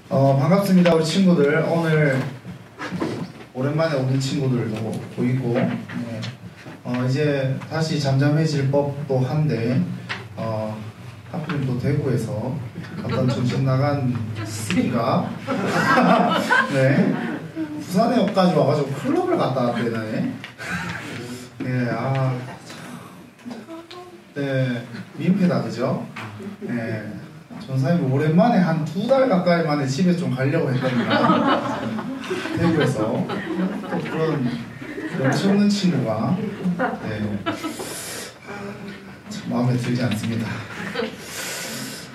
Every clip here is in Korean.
반갑습니다. 우리 친구들. 오늘 오랜만에 오는 친구들도 보이고, 네. 이제 다시 잠잠해질 법도 한데, 하필 또 대구에서 어떤 정신 나간 스키가 네. 부산에까지 와가지고 클럽을 갔다 왔대네. 네, 네, 민폐다, 그죠? 네. 전사님이 오랜만에 한 2달 가까이 만에 집에 좀 가려고 했거든요. 대구에서 또 그런 염치 없는 친구가 네. 참 마음에 들지 않습니다.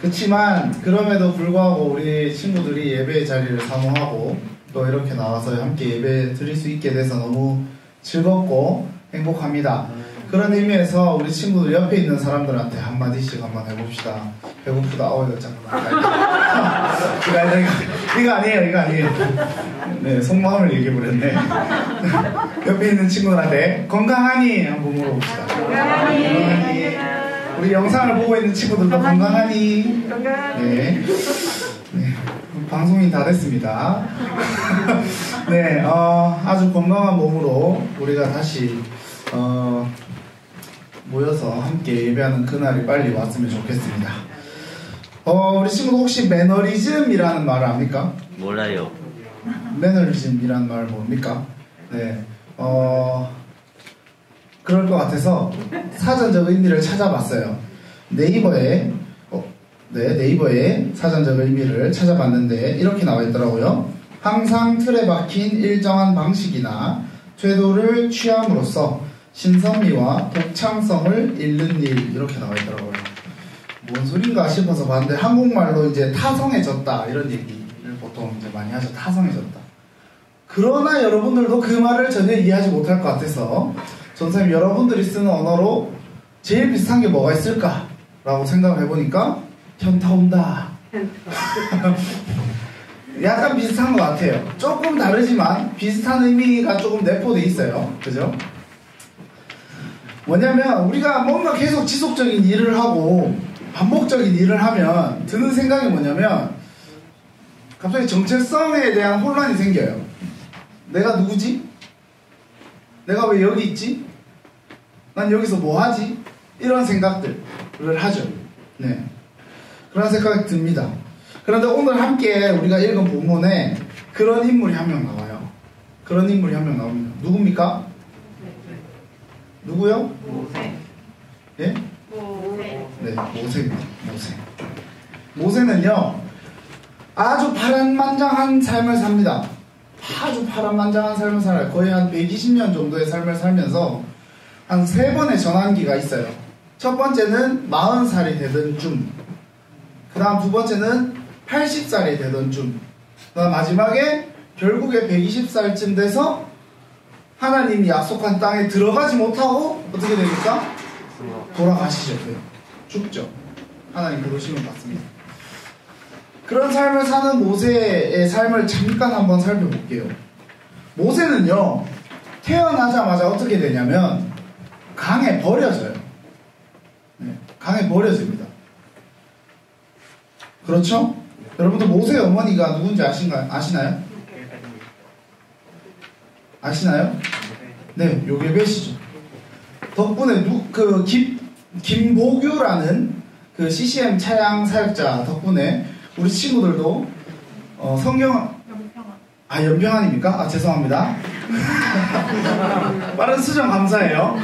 그렇지만 그럼에도 불구하고 우리 친구들이 예배의 자리를 사모하고 또 이렇게 나와서 함께 예배 드릴 수 있게 돼서 너무 즐겁고 행복합니다. 그런 의미에서 우리 친구들 옆에 있는 사람들한테 한마디씩 한번 해봅시다. 배고프다. 이거 잠깐만. 이거 아니에요. 네, 속마음을 얘기해버렸네. 옆에 있는 친구들한테 건강하니? 한번 물어봅시다. 건강하니? 우리 영상을 보고 있는 친구들도 건강하니? 네. 네. 방송이 다 됐습니다. 네, 아주 건강한 몸으로 우리가 다시, 모여서 함께 예배하는 그날이 빨리 왔으면 좋겠습니다. 우리 친구들 혹시 매너리즘이라는 말을 압니까? 몰라요. 매너리즘이라는 말 뭡니까? 네, 그럴 것 같아서 사전적 의미를 찾아봤어요. 네이버에 사전적 의미를 찾아봤는데 이렇게 나와 있더라고요. 항상 틀에 박힌 일정한 방식이나 태도를 취함으로써 신선미와 독창성을 잃는 일, 이렇게 나와 있더라고요. 뭔 소린가 싶어서 봤는데 한국말로 이제 타성해졌다 이런 얘기를 보통 이제 많이 하죠. 타성해졌다. 그러나 여러분들도 그 말을 전혀 이해하지 못할 것 같아서 전선생님 여러분들이 쓰는 언어로 제일 비슷한 게 뭐가 있을까라고 생각을 해보니까 현타 온다. 약간 비슷한 것 같아요. 조금 다르지만 비슷한 의미가 조금 내포돼 있어요. 그죠? 뭐냐면 우리가 뭔가 계속 지속적인 일을 하고 반복적인 일을 하면 드는 생각이 뭐냐면 갑자기 정체성에 대한 혼란이 생겨요. 내가 누구지? 내가 왜 여기 있지? 난 여기서 뭐 하지? 이런 생각들을 하죠. 네. 그런 생각이 듭니다. 그런데 오늘 함께 우리가 읽은 본문에 그런 인물이 한 명 나와요. 그런 인물이 한 명 나옵니다. 누굽니까? 누구요? 모세. 예? 모세. 네, 모세입니다. 모세는요, 아주 파란만장한 삶을 삽니다. 아주 파란만장한 삶을 살아요. 거의 한 120년 정도의 삶을 살면서 한 3번의 전환기가 있어요. 첫 번째는 40살이 되던 쯤, 그 다음 두 번째는 80살이 되던 쯤, 그 다음 마지막에 결국에 120살쯤 돼서 하나님이 약속한 땅에 들어가지 못하고 어떻게 됩니까? 돌아가시죠. 죽죠. 하나님 부르심을 받습니다. 그런 삶을 사는 모세의 삶을 잠깐 한번 살펴볼게요. 모세는요, 태어나자마자 어떻게 되냐면 강에 버려져요. 네, 강에 버려집니다. 그렇죠? 여러분들 모세의 어머니가 누군지 아시나요? 아시나요? 네, 요게벳이죠. 덕분에 김보규라는 그 CCM 차양 사역자 덕분에 우리 친구들도 연평안입니까? 죄송합니다. 빠른 수정 감사해요.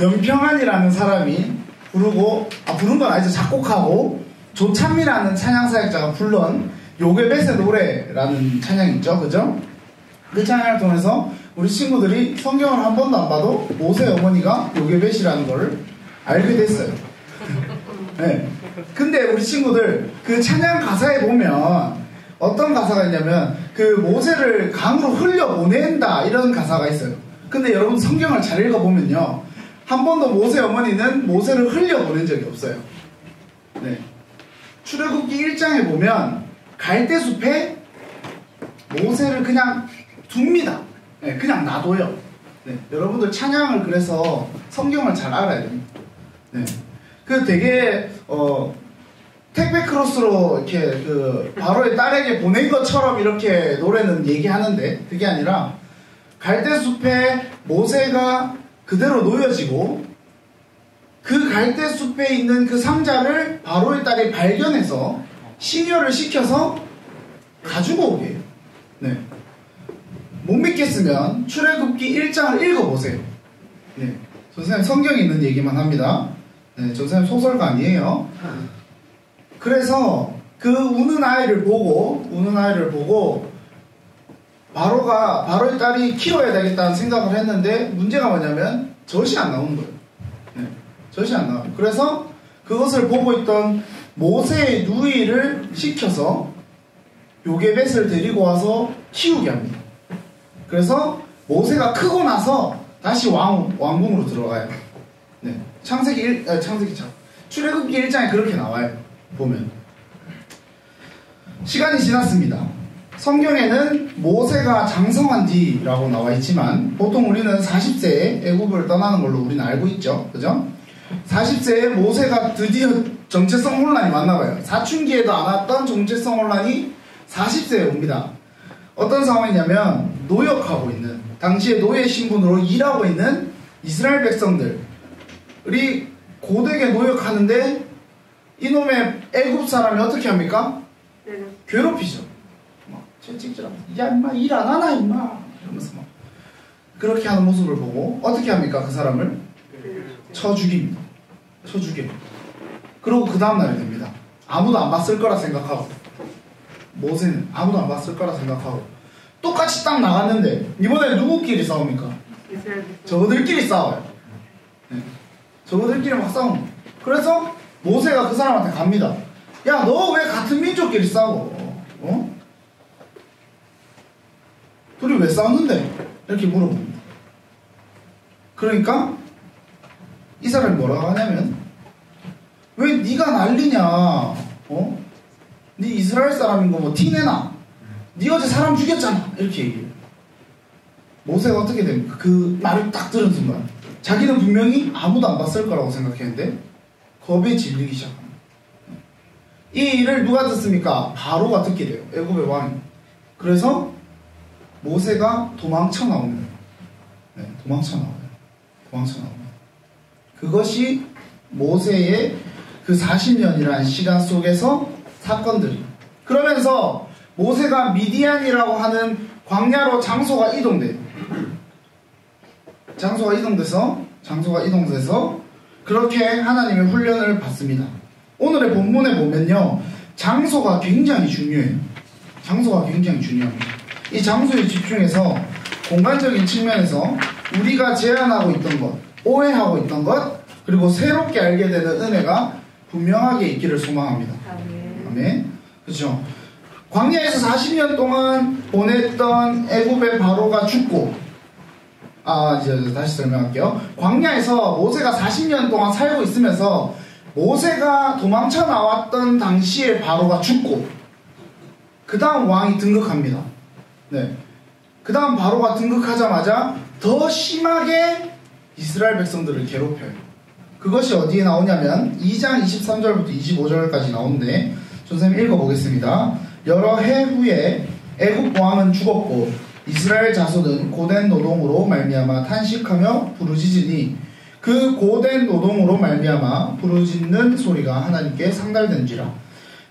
연평안이라는 사람이 부른 건 아니죠. 작곡하고 조찬미라는 찬양 사역자가 불른 요게벳의 노래라는 찬양이 있죠. 그죠? 그 찬양을 통해서 우리 친구들이 성경을 한 번도 안 봐도 모세 어머니가 요게벳이라는 걸 알게 됐어요. 네. 근데 우리 친구들 그 찬양 가사에 보면 어떤 가사가 있냐면 그 모세를 강으로 흘려보낸다 이런 가사가 있어요. 근데 여러분 성경을 잘 읽어보면요, 한 번도 모세 어머니는 모세를 흘려보낸 적이 없어요. 네. 출애굽기 1장에 보면 갈대숲에 모세를 그냥 둡니다. 네, 그냥 놔둬요. 네, 여러분들 찬양을 그래서 성경을 잘 알아야 됩니다. 네, 그 되게 택배 크로스로 이렇게 그 바로의 딸에게 보낸 것처럼 이렇게 노래는 얘기하는데 그게 아니라 갈대숲에 모세가 그대로 놓여지고 그 갈대숲에 있는 그 상자를 바로의 딸이 발견해서 시녀를 시켜서 가지고 오게 해요. 네. 못 믿겠으면 출애굽기 1장을 읽어보세요. 네. 선생님 성경에 있는 얘기만 합니다. 네, 선생님 소설가 아니에요. 그래서 그 우는 아이를 보고 바로의 딸이 키워야 되겠다는 생각을 했는데 문제가 뭐냐면 젖이 안 나오는 거예요. 네, 젖이 안 나와요. 그래서 그것을 보고 있던 모세의 누이를 시켜서 요게벳을 데리고 와서 키우게 합니다. 그래서 모세가 크고 나서 다시 왕궁으로 들어가요. 네, 출애굽기 1장에 그렇게 나와요. 보면 시간이 지났습니다. 성경에는 모세가 장성한 뒤라고 나와 있지만 보통 우리는 40세에 애굽을 떠나는 걸로 우리는 알고 있죠. 그죠? 40세에 모세가 드디어 정체성 혼란이 왔나봐요. 사춘기에도 안 왔던 정체성 혼란이 40세에 옵니다. 어떤 상황이냐면 노역하고 있는 당시에 노예 신분으로 일하고 있는 이스라엘 백성들이 고되게 노역하는데 이놈의 애굽 사람이 어떻게 합니까? 괴롭히죠. 막 채찍질하고 야 임마 일 안 하나 임마 이러면서 막 그렇게 하는 모습을 보고 어떻게 합니까? 그 사람을 쳐 죽입니다. 그리고 그 다음날이 됩니다. 아무도 안 봤을 거라 생각하고 모세는 아무도 안 봤을 거라 생각하고 똑같이 딱 나갔는데 이번에 누구끼리 싸웁니까? 저들끼리 싸워요. 네. 저들끼리 막 싸웁니다. 그래서 모세가 그 사람한테 갑니다. 야, 너 왜 같은 민족끼리 싸워? 어? 둘이 왜 싸웠는데? 이렇게 물어봅니다. 그러니까 이 사람이 뭐라고 하냐면 왜 네가 난리냐? 어? 네 이스라엘 사람인 거 뭐 티내나? 네 어제 사람 죽였잖아. 이렇게 얘기해요. 모세가 어떻게 됩니까? 그 말을 딱 들은 순간 자기는 분명히 아무도 안 봤을 거라고 생각했는데 겁에 질리기 시작합니다. 이 일을 누가 듣습니까? 바로가 듣게 돼요. 애굽의 왕이. 그래서 모세가 도망쳐 나옵니다. 네, 도망쳐 나옵니다. 그것이 모세의 그 40년이라는 시간 속에서 사건들이. 그러면서 모세가 미디안이라고 하는 광야로 장소가 이동돼요. 장소가 이동돼서 그렇게 하나님의 훈련을 받습니다. 오늘의 본문에 보면요, 장소가 굉장히 중요해요. 이 장소에 집중해서 공간적인 측면에서 우리가 제안하고 있던 것, 오해하고 있던 것, 그리고 새롭게 알게 되는 은혜가 분명하게 있기를 소망합니다. 아멘. 그렇죠. 광야에서 40년 동안 보냈던 애굽의 바로가 죽고, 이제 다시 설명할게요. 광야에서 모세가 40년 동안 살고 있으면서 모세가 도망쳐 나왔던 당시에 바로가 죽고 그 다음 왕이 등극합니다. 네. 그 다음 바로가 등극하자마자 더 심하게 이스라엘 백성들을 괴롭혀요. 그것이 어디에 나오냐면 2장 23절부터 25절까지 나오는데 선생님 읽어보겠습니다. 여러 해 후에 애굽 왕은 죽었고 이스라엘 자손은 고된 노동으로 말미암아 탄식하며 부르짖으니 그 고된 노동으로 말미암아 부르짖는 소리가 하나님께 상달된지라.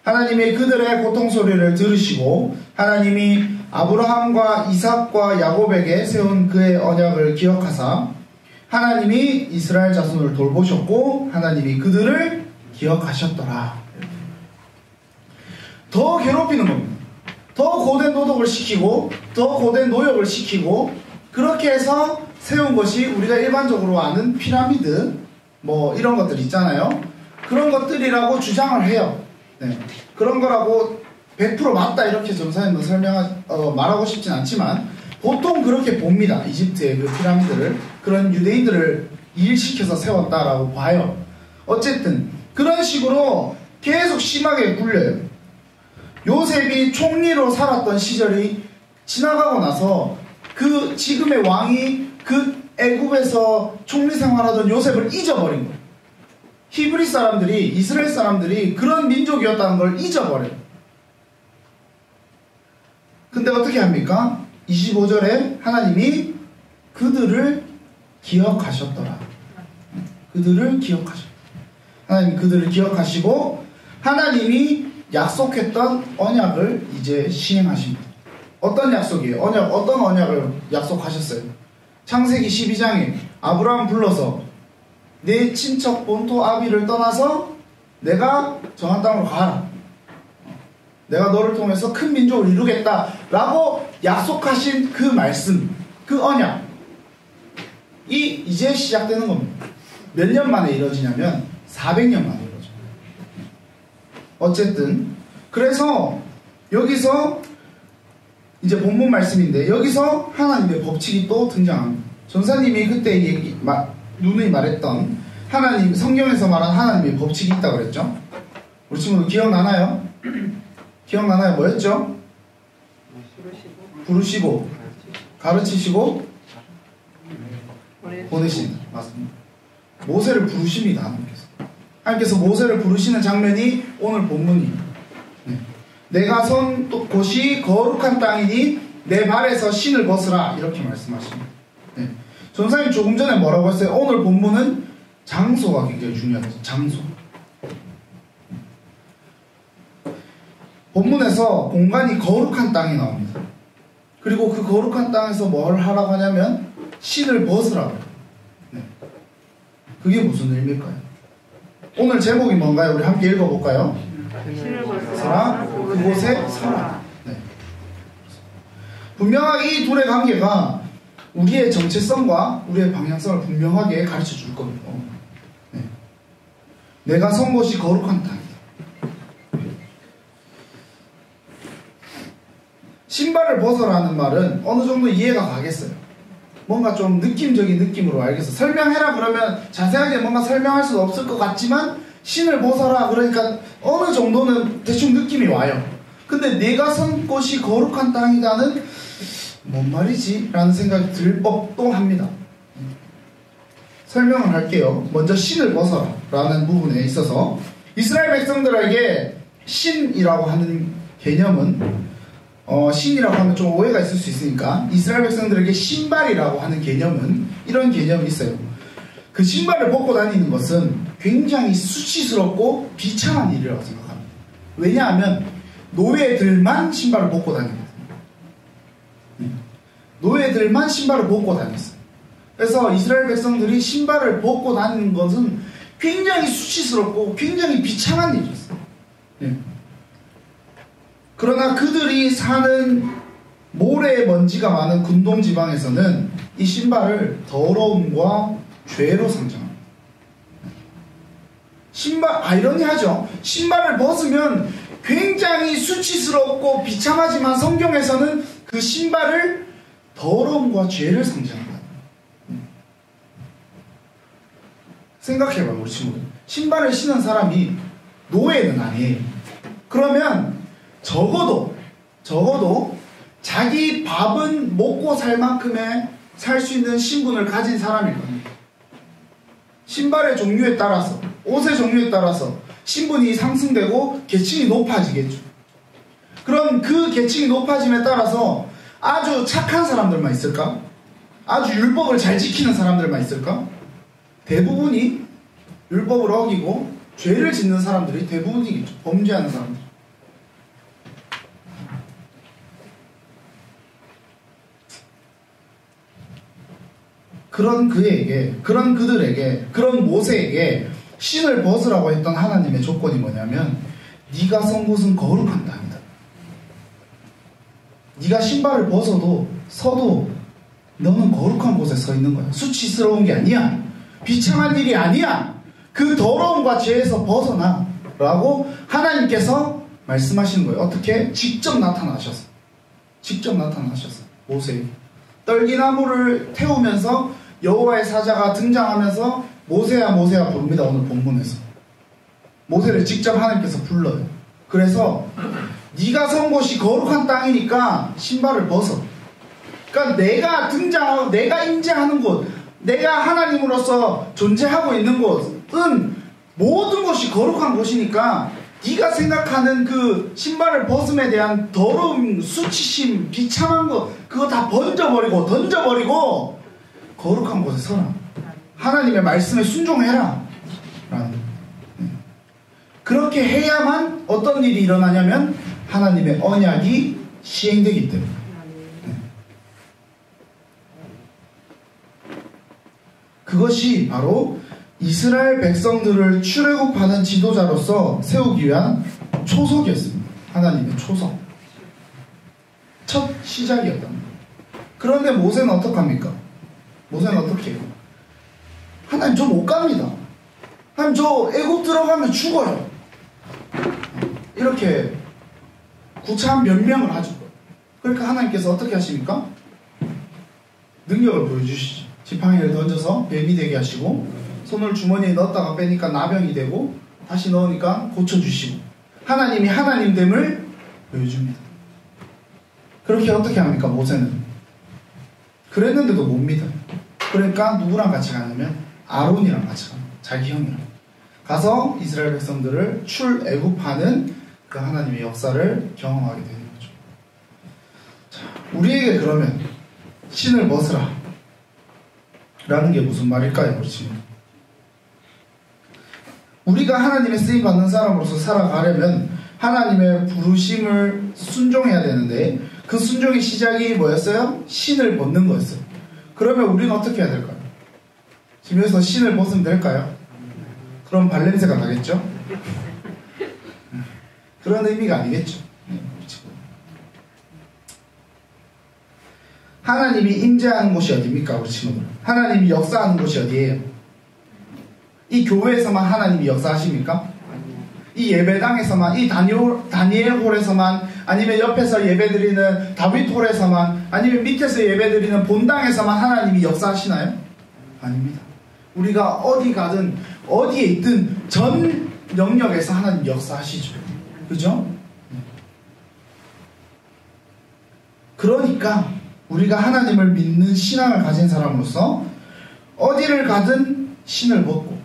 하나님이 그들의 고통 소리를 들으시고 하나님이 아브라함과 이삭과 야곱에게 세운 그의 언약을 기억하사 하나님이 이스라엘 자손을 돌보셨고 하나님이 그들을 기억하셨더라. 더 괴롭히는 겁니다. 더 고된 노동을 시키고 더 고된 노역을 시키고 그렇게 해서 세운 것이 우리가 일반적으로 아는 피라미드 뭐 이런 것들 있잖아요. 그런 것들이라고 주장을 해요. 네. 그런 거라고 100% 맞다 이렇게 전사님도 말하고 싶진 않지만 보통 그렇게 봅니다. 이집트의 그 피라미드를 그런 유대인들을 일시켜서 세웠다라고 봐요. 어쨌든 그런 식으로 계속 심하게 굴려요. 요셉이 총리로 살았던 시절이 지나가고 나서 그 지금의 왕이 그 애굽에서 총리 생활하던 요셉을 잊어버린 거예요. 히브리 사람들이, 이스라엘 사람들이 그런 민족이었다는 걸 잊어버려요. 근데 어떻게 합니까? 25절에 하나님이 그들을 기억하셨더라. 그들을 기억하셨다. 하나님 그들을 기억하시고 하나님이 약속했던 언약을 이제 시행하십니다. 어떤 약속이에요? 어떤 언약을 약속하셨어요? 창세기 12장에 아브라함 불러서 내 친척 본토 아비를 떠나서 내가 정한 땅으로 가라. 내가 너를 통해서 큰 민족을 이루겠다 라고 약속하신 그 말씀, 그 언약이 이제 시작되는 겁니다. 몇 년 만에 이루어지냐면 400년 만에 이루어져요. 어쨌든 그래서 여기서 이제 본문 말씀인데 여기서 하나님의 법칙이 또 등장합니다. 전사님이 그때 누누이 말했던 하나님, 성경에서 말한 하나님의 법칙이 있다고 그랬죠. 우리 친구들 기억나나요? 기억나나요? 뭐였죠? 부르시고 가르치시고 보내신. 맞습니다. 모세를 부르십니다. 하나님께서 모세를 부르시는 장면이 오늘 본문이에요. 네. 내가 선 곳이 거룩한 땅이니 내 발에서 신을 벗으라 이렇게 말씀하십니다. 네. 전사님 조금 전에 뭐라고 했어요? 오늘 본문은 장소가 굉장히 중요하죠. 장소. 본문에서 공간이 거룩한 땅이 나옵니다. 그리고 그 거룩한 땅에서 뭘 하라고 하냐면 신을 벗으라고 해요. 네. 그게 무슨 의미일까요? 오늘 제목이 뭔가요? 우리 함께 읽어볼까요? 신을 벗으라, 그곳에 서라. 네. 분명하게 이 둘의 관계가 우리의 정체성과 우리의 방향성을 분명하게 가르쳐 줄 겁니다. 네. 내가 선 곳이 거룩한 땅이다. 신발을 벗어라는 말은 어느 정도 이해가 가겠어요. 뭔가 좀 느낌적인 느낌으로 알겠어. 설명해라 그러면 자세하게 뭔가 설명할 수도 없을 것 같지만 신을 벗어라 그러니까 어느 정도는 대충 느낌이 와요. 근데 내가 선 곳이 거룩한 땅이다는 뭔 말이지? 라는 생각이 들 법도 합니다. 설명을 할게요. 먼저 신을 벗어라 라는 부분에 있어서 이스라엘 백성들에게 신이라고 하는 개념은 신이라고 하면 좀 오해가 있을 수 있으니까 이스라엘 백성들에게 신발이라고 하는 개념은 이런 개념이 있어요. 그 신발을 벗고 다니는 것은 굉장히 수치스럽고 비참한 일이라고 생각합니다. 왜냐하면 노예들만 신발을 벗고 다닙니다. 노예들만 신발을 벗고 다녔어요. 그래서 이스라엘 백성들이 신발을 벗고 다니는 것은 굉장히 수치스럽고 굉장히 비참한 일이었어요. 그러나 그들이 사는 모래 먼지가 많은 군동 지방에서는 이 신발을 더러움과 죄로 상정합니다. 아이러니하죠. 신발을 벗으면 굉장히 수치스럽고 비참하지만 성경에서는 그 신발을 더러움과 죄를 상징한다. 생각해봐요, 우리 친구들. 신발을 신은 사람이 노예는 아니에요. 그러면 적어도 자기 밥은 먹고 살 만큼의 살 수 있는 신분을 가진 사람일 겁니다. 신발의 종류에 따라서, 옷의 종류에 따라서 신분이 상승되고 계층이 높아지겠죠. 그럼 그 계층이 높아짐에 따라서 아주 착한 사람들만 있을까? 아주 율법을 잘 지키는 사람들만 있을까? 대부분이 율법을 어기고 죄를 짓는 사람들이 대부분이겠죠. 범죄하는 사람들. 그런 그들에게, 그런 모세에게 신을 벗으라고 했던 하나님의 조건이 뭐냐면 네가 선 곳은 거룩한 땅이다. 네가 신발을 서도 너는 거룩한 곳에 서 있는 거야. 수치스러운 게 아니야. 비참한 일이 아니야. 그 더러움과 죄에서 벗어나 라고 하나님께서 말씀하시는 거예요. 어떻게? 직접 나타나셨어. 모세에게. 떨기나무를 태우면서 여호와의 사자가 등장하면서 모세야 모세야 부릅니다. 오늘 본문에서 모세를 직접 하나님께서 불러요. 그래서 네가 선 곳이 거룩한 땅이니까 신발을 벗어. 그러니까 내가 등장하고 내가 임재하는 곳, 내가 하나님으로서 존재하고 있는 곳은 모든 것이 거룩한 곳이니까 네가 생각하는 그 신발을 벗음에 대한 더러움, 수치심, 비참한 거 그거 다 번져버리고 던져버리고 거룩한 곳에 서라. 하나님의 말씀에 순종해라. 라는. 그렇게 해야만 어떤 일이 일어나냐면 하나님의 언약이 시행되기 때문에. 그것이 바로 이스라엘 백성들을 출애굽하는 지도자로서 세우기 위한 초석이었습니다. 하나님의 초석. 첫 시작이었단 말이에요. 그런데 모세는 어떡합니까? 모세는 어떻게 해요? 하나님 저 못 갑니다. 하나님 저 애굽 들어가면 죽어요. 이렇게 구차한 변명을 하죠. 그러니까 하나님께서 어떻게 하십니까? 능력을 보여주시죠. 지팡이를 던져서 뱀이 되게 하시고 손을 주머니에 넣었다가 빼니까 나병이 되고 다시 넣으니까 고쳐주시고 하나님이 하나님됨을 보여줍니다. 그렇게 어떻게 합니까? 모세는 그랬는데도 못 믿어요. 그러니까 누구랑 같이 가냐면 아론이랑 같이 갑니다. 자기 형이랑 가서 이스라엘 백성들을 출애굽하는 그 하나님의 역사를 경험하게 되는 거죠. 자, 우리에게 그러면 신을 벗으라 라는 게 무슨 말일까요? 그렇지? 우리가 하나님의 쓰임받는 사람으로서 살아가려면 하나님의 부르심을 순종해야 되는데 그 순종의 시작이 뭐였어요? 신을 벗는 거였어요. 그러면 우리는 어떻게 해야 될까요? 집에서 신을 벗으면 될까요? 그럼 발냄새가 나겠죠? 그런 의미가 아니겠죠. 하나님이 임재하는 곳이 어디입니까? 우리 친구들. 하나님이 역사하는 곳이 어디예요? 이 교회에서만 하나님이 역사하십니까? 이 예배당에서만, 이 다니엘 홀에서만, 아니면 옆에서 예배드리는 다윗 홀에서만, 아니면 밑에서 예배드리는 본당에서만 하나님이 역사하시나요? 아닙니다. 우리가 어디 가든 어디에 있든 전 영역에서 하나님 역사하시죠. 그죠? 그러니까 우리가 하나님을 믿는 신앙을 가진 사람으로서 어디를 가든 신을 벗고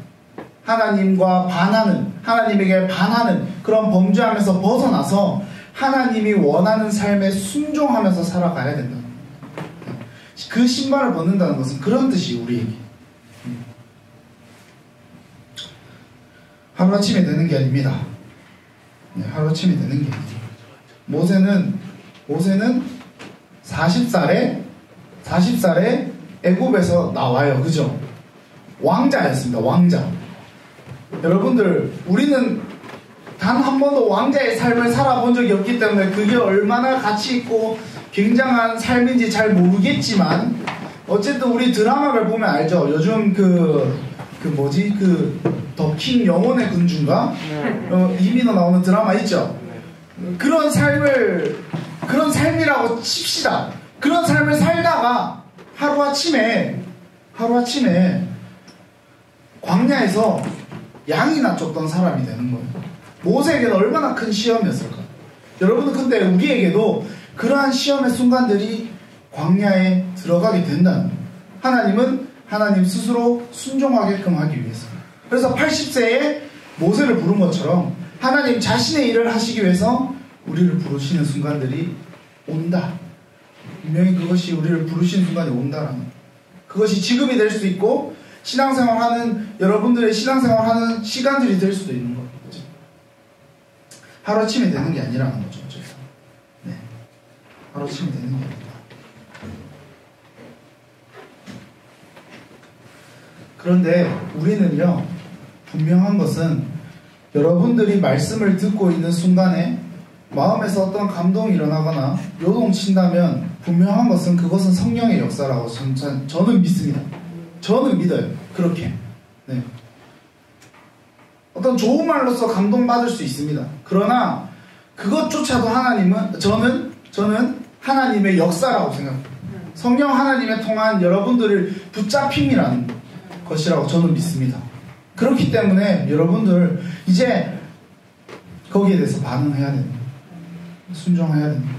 하나님과 반하는, 하나님에게 반하는 그런 범죄하면서 벗어나서 하나님이 원하는 삶에 순종하면서 살아가야 된다. 그 신발을 벗는다는 것은 그런 뜻이 우리에게. 하루아침에 되는 게 아닙니다. 하루아침에 되는 게 아닙니다. 모세는 40살에 애굽에서 나와요. 그죠? 왕자였습니다. 왕자. 여러분들, 우리는 단 한 번도 왕자의 삶을 살아본 적이 없기 때문에 그게 얼마나 가치 있고 굉장한 삶인지 잘 모르겠지만 어쨌든 우리 드라마를 보면 알죠. 요즘 더킹 영혼의 군주인가? 이민호 나오는 드라마 있죠. 그런 삶이라고 칩시다. 그런 삶을 살다가 하루아침에 광야에서 양이나 쫓던 사람이 되는 거예요. 모세에게는 얼마나 큰 시험이었을까? 여러분은 근데 우리에게도 그러한 시험의 순간들이 광야에 들어가게 된다는 거예요. 하나님은 하나님 스스로 순종하게끔 하기 위해서. 그래서 80세에 모세를 부른 것처럼 하나님 자신의 일을 하시기 위해서 우리를 부르시는 순간들이 온다. 분명히 그것이 우리를 부르시는 순간이 온다라는 거예요. 그것이 지금이 될 수도 있고 신앙생활하는 여러분들의 신앙생활하는 시간들이 될 수도 있는 거죠. 하루아침에 되는 게 아니라는 거죠. 네. 하루아침에 되는 게 아니다. 그런데 우리는요, 분명한 것은 여러분들이 말씀을 듣고 있는 순간에 마음에서 어떤 감동이 일어나거나 요동친다면 분명한 것은 그것은 성령의 역사라고 저는 믿습니다. 저는 믿어요. 그렇게. 네. 어떤 좋은 말로서 감동받을 수 있습니다. 그러나 그것조차도 저는 하나님의 역사라고 생각합니다. 성령 하나님에 통한 여러분들을 붙잡힘이라는 것이라고 저는 믿습니다. 그렇기 때문에 여러분들 이제 거기에 대해서 반응해야 됩니다. 순종해야 됩니다.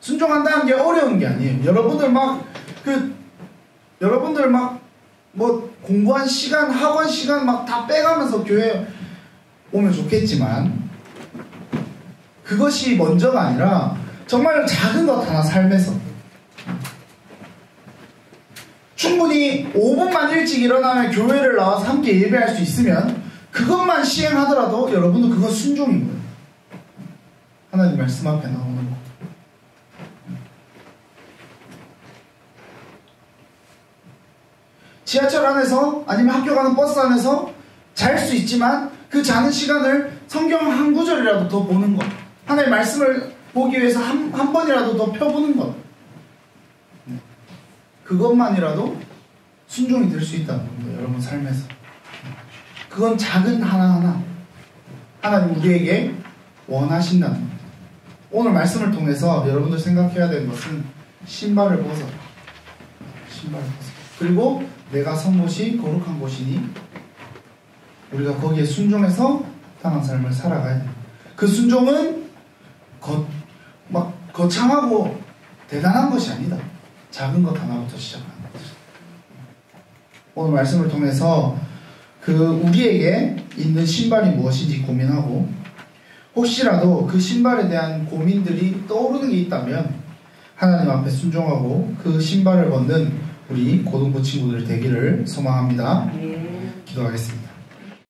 순종한다는 게 어려운 게 아니에요. 여러분들 뭐 공부한 시간, 학원 시간 막 다 빼가면서 교회 오면 좋겠지만 그것이 먼저가 아니라 정말 작은 것 하나 삶에서 충분히 5분만 일찍 일어나면 교회를 나와서 함께 예배할 수 있으면 그것만 시행하더라도 여러분도 그건 순종인 거예요. 하나님 말씀 앞에 나오는 거. 지하철 안에서 아니면 학교 가는 버스 안에서 잘 수 있지만 그 자는 시간을 성경 한 구절이라도 더 보는 것, 하나님의 말씀을 보기 위해서 한 번이라도 더 펴보는 것, 그것만이라도 순종이 될 수 있다는 겁니다. 여러분 삶에서. 그건 작은 하나하나 하나님 우리에게 원하신다는 겁니다. 오늘 말씀을 통해서 여러분들 생각해야 되는 것은 신발을 벗어라. 신발을 벗어라. 그리고 내가 선 곳이 거룩한 곳이니 우리가 거기에 순종해서 당한 삶을 살아가야 됩니다. 그 순종은 거창하고 대단한 것이 아니다. 작은 것 하나부터 시작하는 거죠. 오늘 말씀을 통해서 우리에게 있는 신발이 무엇인지 고민하고, 혹시라도 그 신발에 대한 고민들이 떠오르는 게 있다면 하나님 앞에 순종하고 그 신발을 벗는 우리 고등부 친구들 되기를 소망합니다. 기도하겠습니다.